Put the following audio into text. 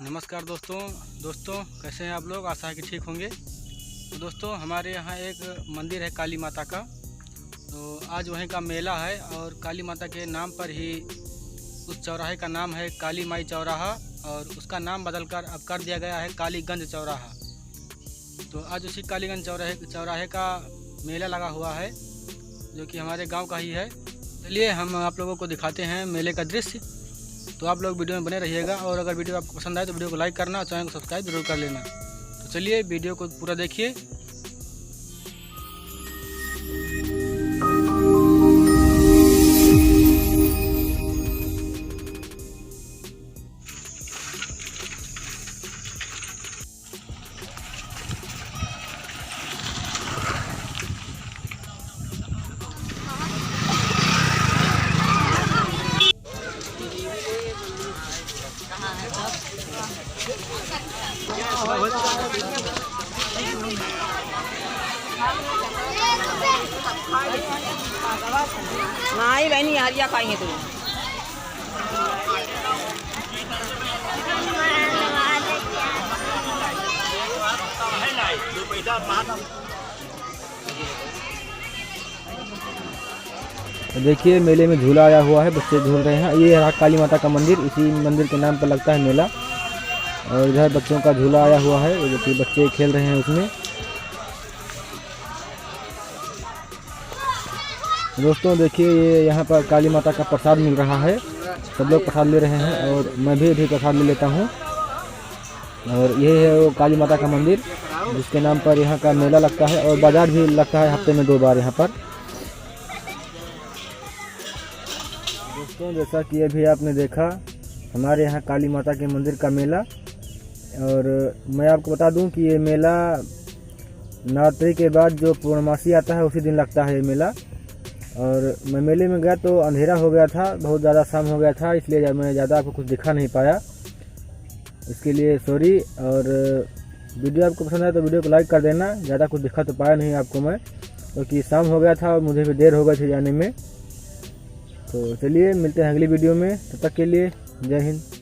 नमस्कार दोस्तों कैसे हैं आप लोग। आशा है कि ठीक होंगे। तो दोस्तों हमारे यहाँ एक मंदिर है काली माता का। तो आज वहीं का मेला है और काली माता के नाम पर ही उस चौराहे का नाम है काली माई चौराहा और उसका नाम बदलकर अब कर दिया गया है कालीगंज चौराहा। तो आज उसी कालीगंज चौराहे का मेला लगा हुआ है जो कि हमारे गाँव का ही है। चलिए हम आप लोगों को दिखाते हैं मेले का दृश्य। तो आप लोग वीडियो में बने रहिएगा और अगर वीडियो आपको पसंद आए तो वीडियो को लाइक करना और चैनल को सब्सक्राइब जरूर कर लेना। तो चलिए वीडियो को पूरा देखिए। नहीं बहनी हरिया खाएंगे तो देखिए मेले में झूला आया हुआ है, बच्चे झूल रहे हैं। ये है काली माता का मंदिर, इसी मंदिर के नाम पर लगता है मेला। और इधर बच्चों का झूला आया हुआ है, जो कि बच्चे खेल रहे हैं उसमें। दोस्तों देखिए ये यहाँ पर काली माता का प्रसाद मिल रहा है, सब लोग प्रसाद ले रहे हैं और मैं भी प्रसाद ले लेता हूँ। और ये है वो काली माता का मंदिर जिसके नाम पर यहाँ का मेला लगता है और बाजार भी लगता है हफ्ते में 2 बार यहाँ पर। दोस्तों जैसा कि अभी आपने देखा हमारे यहाँ काली माता के मंदिर का मेला। और मैं आपको बता दूं कि ये मेला नवरात्रि के बाद जो पूर्णमासी आता है उसी दिन लगता है ये मेला। और मैं मेले में गया तो अंधेरा हो गया था, बहुत ज़्यादा शाम हो गया था, इसलिए मैं ज़्यादा आपको कुछ दिखा नहीं पाया, इसके लिए सॉरी। और वीडियो आपको पसंद आया तो वीडियो को लाइक कर देना। ज़्यादा कुछ दिखा तो पाया नहीं आपको मैं, क्योंकि शाम हो गया था और मुझे भी देर हो गई थी जाने में। तो चलिए मिलते हैं अगली वीडियो में, तब तक के लिए जय हिंद।